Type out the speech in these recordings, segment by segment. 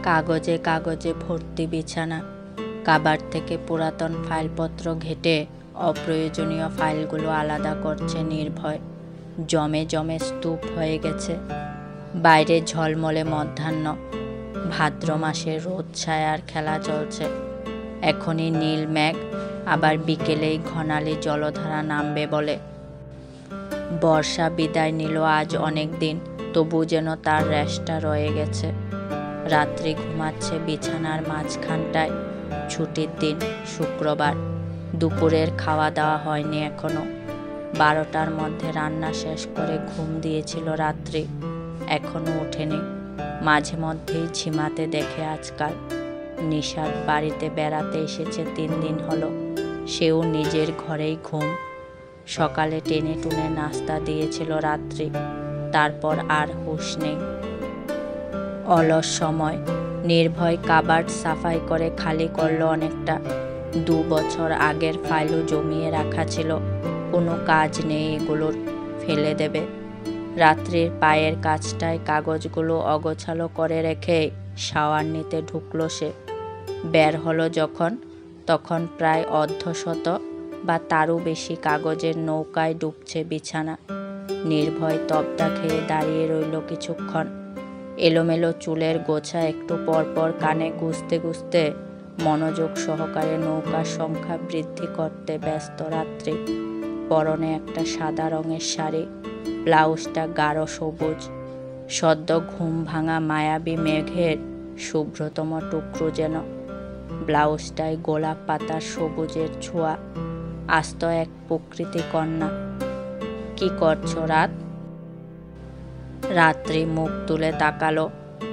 কাগজে কাগজে ভর্তি বিছানা। কাবার্ড থেকে পুরাতন ফাইলপত্র ঘেটে অপ্রয়োজনীয় ফাইলগুলো আলাদা করছে নির্ভয়। জমে জমে স্তূপ হয়ে গেছে। বাইরে ঝলমলে মধ্যাহ্ন। ভাদ্র মাসের রোদ ছায়ার খেলা চলছে। এখনই নীল মেঘ, আবার বিকেলেই ঘনালি জলধারা নামবে বলে। বর্ষা বিদায় নিল আজ অনেক দিন, তবু যেন তার রেশটা রয়ে গেছে। রাত্রি ঘুমাচ্ছে বিছানার মাঝখানটায়। ছুটির দিন, শুক্রবার। দুপুরের খাওয়া দাওয়া হয়নি এখনো। 12টার মধ্যে রান্না শেষ করে ঘুম দিয়েছিল রাত্রি, এখনো ওঠেনি। মাঝে মধ্যেই ঝিমাতে দেখে আজকাল। নিশাদ বাড়িতে বেড়াতে এসেছে 3 দিন হলো, সেও নিজের ঘরেই ঘুম। সকালে টেনে টুনে নাস্তা দিয়েছিল রাত্রি, তারপর আর হুঁশ নেই। অলস সময়। নির্ভয় কাবার্ড সাফাই করে খালি করলো অনেকটা। 2 বছর আগের ফাইলও জমিয়ে রাখা ছিল, কোনো কাজ নেই এগুলোর, ফেলে দেবে। রাত্রির পায়ের কাছটায় কাগজগুলো অগোছালো করে রেখে শাওয়ার নিতে ঢুকলো সে। বের হলো যখন, তখন প্রায় অর্ধশত বা তারও বেশি কাগজের নৌকায় ডুবছে বিছানা। নির্ভয় তবদা খেয়ে দাঁড়িয়ে রইল কিছুক্ষণ। এলোমেলো চুলের গোছা একটু পরপর কানে গুজতে গুজতে মনোযোগ সহকারে নৌকার সংখ্যা বৃদ্ধি করতে ব্যস্ত রাত্রি। পরনে একটা সাদা রঙের শাড়ি, ব্লাউজটা গাঢ় সবুজ। সদ্য ঘুম ভাঙা মায়াবী মেঘের শুভ্রতম টুকরো যেন। ব্লাউজটায় গোলাপ পাতার সবুজের ছোঁয়া। আস্ত এক প্রকৃতি কন্যা। কি করছো রাত? রাত্রি মুখ তুলে তাকালো।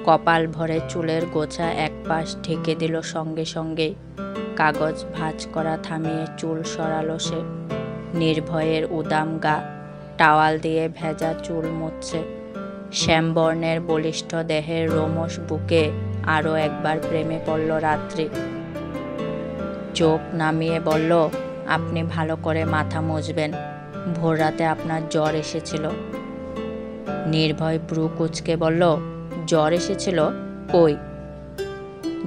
কপাল ভরে চুলের গোছা এক পাশ ঢেকে দিল সঙ্গে সঙ্গেই। কাগজ ভাঁজ করা থামিয়ে চুল সরালো সে। নির্ভয়ের উদাম গা, টাওয়াল দিয়ে ভেজা চুল মুছছে। শ্যামবর্ণের বলিষ্ঠ দেহের রোমশ বুকে আরও একবার প্রেমে পড়ল রাত্রি। চোখ নামিয়ে বলল, আপনি ভালো করে মাথা মুছবেন, ভোররাতে আপনার জ্বর এসেছিল। নির্ভয় ব্রু কুঁচকে বলল, জ্বর এসেছিল? কই?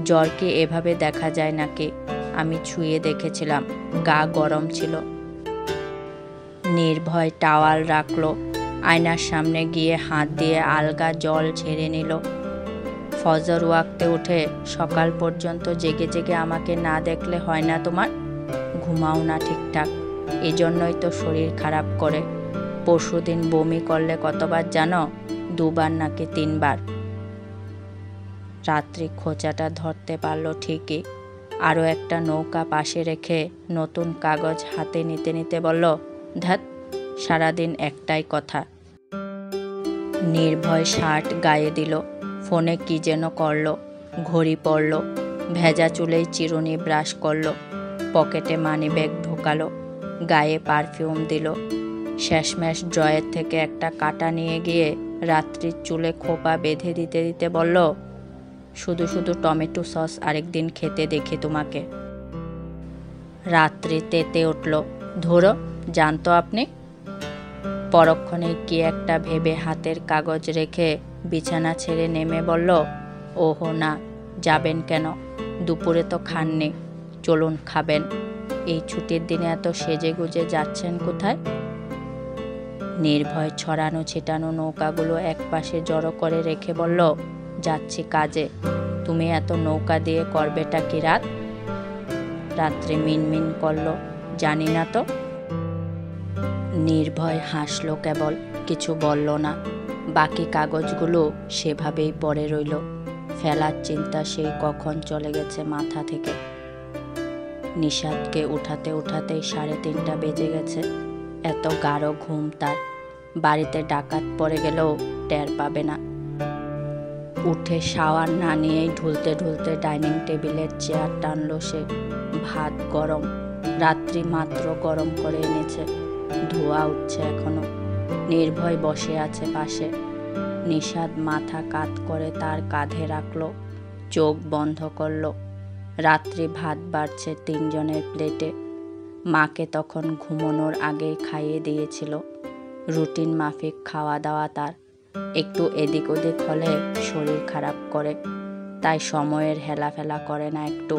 জ্বর কি এভাবে দেখা যায় নাকি? আমি ছুঁয়ে দেখেছিলাম, গা গরম ছিল। নির্ভয় টাওয়াল রাখলো। আয়নার সামনে গিয়ে হাত দিয়ে আলগা জল ঝেড়ে নিল। ফজর ওয়াক্তে উঠে সকাল পর্যন্ত জেগে জেগে আমাকে না দেখলে হয় না তোমার? ঘুমাও না ঠিকঠাক, এজন্যই তো শরীর খারাপ করে। পরশুদিন বমি করলে কতবার জানো? 2 বার নাকি 3 বার। রাত্রি খোঁচাটা ধরতে পারল ঠিকই। আরও একটা নৌকা পাশে রেখে নতুন কাগজ হাতে নিতে নিতে বলল, ধ্যাৎ, সারাদিন একটাই কথা। নির্ভয় শার্ট গায়ে দিল। ফোনে কি যেন করল। ঘড়ি পড়ল। ভেজা চুলেই চিরুনি ব্রাশ করল। পকেটে মানিব্যাগ ঢোকালো। গায়ে পারফিউম দিল। শেষমেশ ড্রয়ের থেকে একটা কাঁটা নিয়ে গিয়ে রাত্রির চুলে খোপা বেঁধে দিতে দিতে বলল, শুধু শুধু টমেটো সস আরেকদিন খেতে দেখি তোমাকে। রাত্রি তেতে উঠল। ধরো, জানতো আপনি? পরক্ষণে কি একটা ভেবে হাতের কাগজ রেখে বিছানা ছেড়ে নেমে বলল, ওহো না, যাবেন কেন? দুপুরে তো খাননি, চলুন খাবেন। এই ছুটির দিনে এত সেজে গুজে যাচ্ছেন কোথায়? নির্ভয় ছড়ানো ছিটানো নৌকাগুলো একপাশে জড়ো করে রেখে বলল, যাচ্ছি কাজে। তুমি এত নৌকা দিয়ে করবেটা কি রাত? রাত্রি মিনমিন করল, জানি না তো। নির্ভয় হাসলো কেবল, কিছু বলল না। বাকি কাগজগুলো সেভাবেই পড়ে রইল। ফেলার চিন্তা সেই কখন চলে গেছে মাথা থেকে। নিশাদকে উঠাতে উঠাতেই 3:30 বেজে গেছে। এত গাঢ় ঘুম তার, বাড়িতে ডাকাত পড়ে গেলেও টের পাবে না। উঠে শাওয়ার না নিয়েই ঢুলতে ঢুলতে ডাইনিং টেবিলের চেয়ার টানল সে। ভাত গরম, রাত্রি মাত্র গরম করে এনেছে, ধোঁয়া উঠছে এখনো। নির্ভয় বসে আছে পাশে। নিশাদ মাথা কাত করে তার কাঁধে রাখল, চোখ বন্ধ করল। রাত্রি ভাত বাড়ছে 3 জনের প্লেটে। মাকে তখন ঘুমানোর আগেই খাইয়ে দিয়েছিল। রুটিন মাফিক খাওয়া দাওয়া তার। একটু এদিক ওদিক হলে শরীর খারাপ করে। তাই সময়ের হেলাফেলা করে না একটু।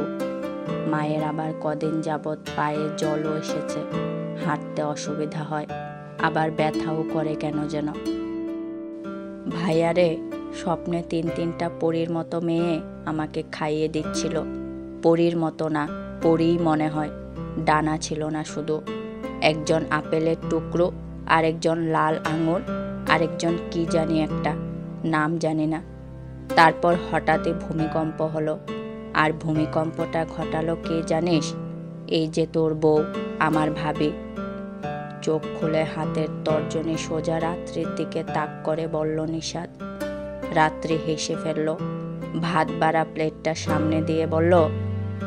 মায়ের আবার কদিন যাবৎ পায়ে জলও এসেছে, হাঁটতে অসুবিধা হয়, আবার ব্যথাও করে কেন যেন। ভাইয়ারে, স্বপ্নে তিনটা পরীর মতো মেয়ে আমাকে খাইয়ে দিচ্ছিল। পরীর মতো না, পরীই মনে হয়। ডানা ছিল না শুধু, একজন আপেলের টুকরো, আরেকজন লাল আঙুর, আরেকজন কি জানি একটা, নাম জানি না। তারপর হঠাৎই ভূমিকম্প হলো। আর ভূমিকম্পটা ঘটালো কে জানিস? এই যে তোর বউ, আমার ভাবি। চোখ খুলে হাতের তর্জনী সোজা রাত্রির দিকে তাক করে বলল নিশাদ। রাত্রি হেসে ফেলল। ভাত বাড়া প্লেটটা সামনে দিয়ে বলল,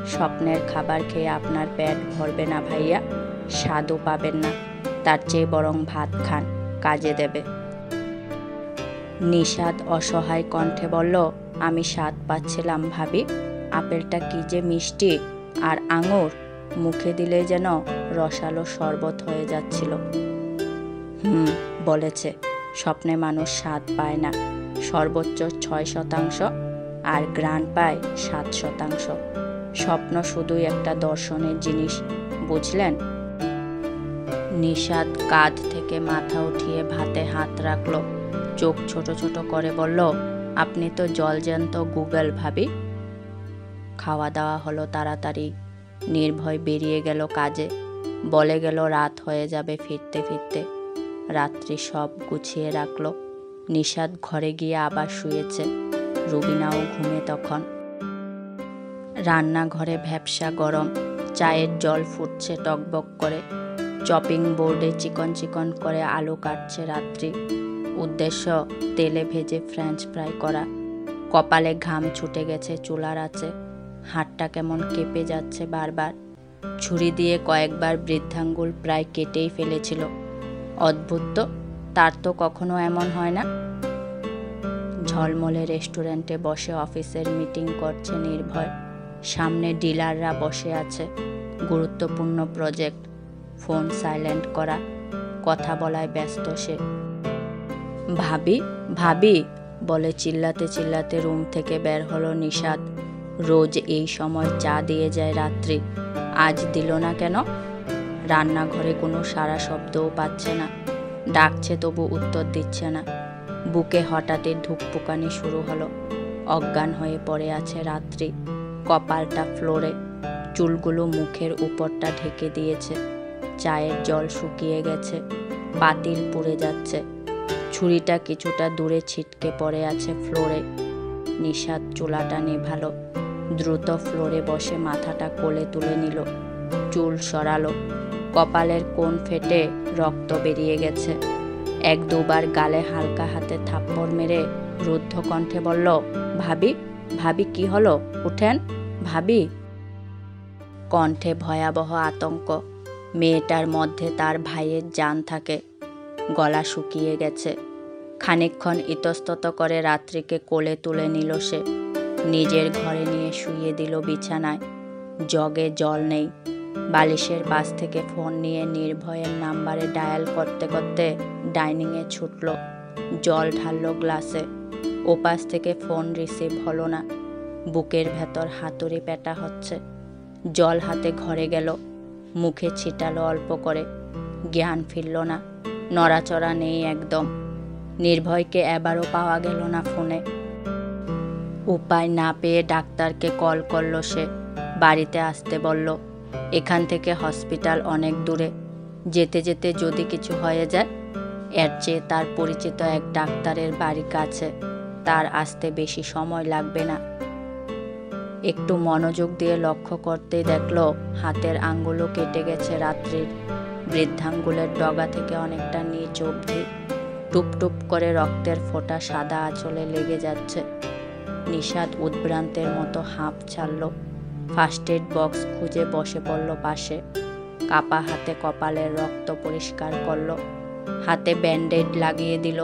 স্বপ্নের খাবার খেয়ে আপনার পেট ভরবে না ভাইয়া, স্বাদও পাবেন না। তার চেয়ে বরং ভাত খান, কাজে দেবে। নিশাদ অসহায় কণ্ঠে বলল, আমি স্বাদ পাচ্ছিলাম ভাবি। আপেলটা কি যে মিষ্টি, আর আঙুর মুখে দিলে যেন রসালো শরবত হয়ে যাচ্ছিল। বলেছে, স্বপ্নে মানুষ স্বাদ পায় না, সর্বোচ্চ 6%, আর ঘ্রাণ পায় 7%। স্বপ্ন শুধুই একটা দর্শনের জিনিস, বুঝলেন? নিশাদ কাঁধ থেকে মাথা উঠিয়ে ভাতে হাত রাখল, চোখ ছোট ছোট করে বলল, আপনি তো জলজ্যান্ত গুগল ভাবি। খাওয়া দাওয়া হলো তাড়াতাড়ি। নির্ভয় বেরিয়ে গেল কাজে, বলে গেল রাত হয়ে যাবে ফিরতে ফিরতে। রাত্রি সব গুছিয়ে রাখল। নিশাদ ঘরে গিয়ে আবার শুয়েছে। রুবিনাও ঘুমে তখন। রান্নাঘরে ভ্যাপসা গরম, চায়ের জল ফুটছে টকবক করে। চপিং বোর্ডে চিকন চিকন করে আলু কাটছে রাত্রি। উদ্দেশ্য তেলে ভেজে ফ্রেঞ্চ ফ্রাই করা। কপালে ঘাম ছুটে গেছে চুলার আঁচে। হাতটা কেমন কেঁপে যাচ্ছে বারবার। ছুরি দিয়ে কয়েকবার বৃদ্ধাঙ্গুল প্রায় কেটেই ফেলেছিল। অদ্ভুত তো, তার তো কখনো এমন হয় না। ঝলমলে রেস্টুরেন্টে বসে অফিসের মিটিং করছে নির্ভয়। সামনে ডিলাররা বসে আছে। গুরুত্বপূর্ণ প্রজেক্ট। ফোন সাইলেন্ট করা, কথা বলায় ব্যস্ত সে। ভাবি ভাবি বলে চিল্লাতে চিল্লাতে রুম থেকে বের হলো নিশাদ। রোজ এই সময় চা দিয়ে যায় রাত্রি, আজ দিল না কেন? রান্নাঘরে কোনো সারা শব্দও পাচ্ছে না। ডাকছে তবু উত্তর দিচ্ছে না। বুকে হঠাৎই ধুকপুকানি শুরু হলো। অজ্ঞান হয়ে পড়ে আছে রাত্রি। কপালটা ফ্লোরে, চুলগুলো মুখের উপরটা ঢেকে দিয়েছে। চায়ের জল শুকিয়ে গেছে, পাতিল পুড়ে যাচ্ছে। ছুরিটা কিছুটা দূরে ছিটকে পড়ে আছে ফ্লোরে। নিশাদ চুলাটা নেভালো। দ্রুত ফ্লোরে বসে মাথাটা কোলে তুলে নিল। চুল সরালো। কপালের কোণ ফেটে রক্ত বেরিয়ে গেছে। এক দুবার গালে হালকা হাতে থাপ্পড় মেরে রুদ্ধ কণ্ঠে বলল, ভাবি ভাবি কি হলো, উঠেন ভাবি। কণ্ঠে ভয়াবহ আতঙ্ক। মেয়েটার মধ্যে তার ভাইয়ের জান থাকে। গলা শুকিয়ে গেছে। খানিকক্ষণ ইতস্তত করে রাত্রিকে কোলে তুলে নিল সে। নিজের ঘরে নিয়ে শুইয়ে দিল বিছানায়। জগে জল নেই। বালিশের পাশ থেকে ফোন নিয়ে নির্ভয়ের নাম্বারে ডায়াল করতে করতে ডাইনিংয়ে ছুটল। জল ঢালল গ্লাসে। ওপাশ থেকে ফোন রিসিভ হলো না। বুকের ভেতর হাতুড়ি পেটা হচ্ছে। জল হাতে ঘরে গেল। মুখে ছিটালো অল্প করে। জ্ঞান ফিরল না। নড়াচড়া নেই একদম। নির্ভয়কে এবারও পাওয়া গেল না ফোনে। উপায় না পেয়ে ডাক্তারকে কল করলো সে। বাড়িতে আসতে বলল। এখান থেকে হসপিটাল অনেক দূরে। যেতে যেতে যদি কিছু হয়ে যায়। এর চেয়ে তার পরিচিত এক ডাক্তারের বাড়ি কাছে, তার আসতে বেশি সময় লাগবে না। একটু মনোযোগ দিয়ে লক্ষ্য করতেই দেখল হাতের আঙ্গুলও কেটে গেছে রাত্রির। বৃদ্ধাঙ্গুলের ডগা থেকে অনেকটা নিচ অবধি টুপ টুপ করে রক্তের ফোঁটা সাদা আঁচলে লেগে যাচ্ছে। নিশাদ উদ্ভ্রান্তের মতো হাঁপ ছাড়ল। ফার্স্ট এড বক্স খুঁজে বসে পড়ল পাশে। কাপা হাতে কপালের রক্ত পরিষ্কার করল। হাতে ব্যান্ডেড লাগিয়ে দিল।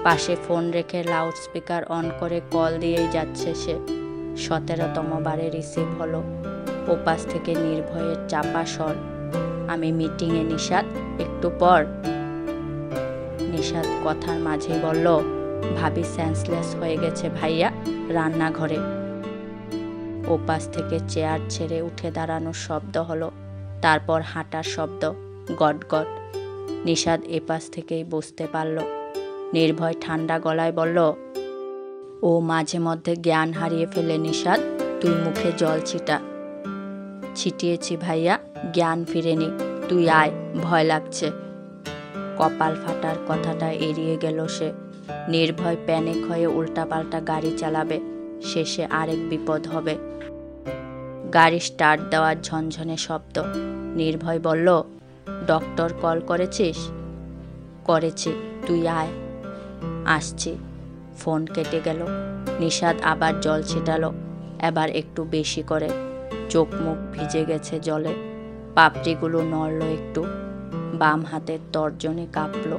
পাশে ফোন রেখে লাউড স্পিকার অন করে কল দিয়েই যাচ্ছে সে। 17তম বারে রিসিভ হলো। ওপাশ থেকে নির্ভয়ের চাপা স্বর, আমি মিটিংয়ে নিশাদ, একটু পর। নিশাদ কথার মাঝেই বলল, ভাবি সেন্সলেস হয়ে গেছে ভাইয়া, রান্নাঘরে। ওপাশ থেকে চেয়ার ছেড়ে উঠে দাঁড়ানোর শব্দ হলো, তারপর হাঁটার শব্দ, গট গট। নিষাদ এপাশ থেকেই বুঝতে পারল। নির্ভয় ঠান্ডা গলায় বলল, ও মাঝে মধ্যে জ্ঞান হারিয়ে ফেলে নিষাদ, তুই মুখে জল ছিটা। ছিটিয়েছি ভাইয়া, জ্ঞান ফিরেনি, তুই আয়, ভয় লাগছে। কপাল ফাটার কথাটা এড়িয়ে গেল সে। নির্ভয় প্যানিক হয়ে উল্টাপাল্টা গাড়ি চালাবে, শেষে আরেক বিপদ হবে। গাড়ি স্টার্ট দেওয়ার ঝনঝনে শব্দ। নির্ভয় বলল, ডক্টর কল করেছিস? করেছি, তুই আয়। আসছি। ফোন কেটে গেল। নিষাদ আবার জল ছিটালো, এবার একটু বেশি করে। চোখ মুখ ভিজে গেছে জলে, পাপড়িগুলো নড়ল একটু, বাম হাতের তর্জনী কাঁপল।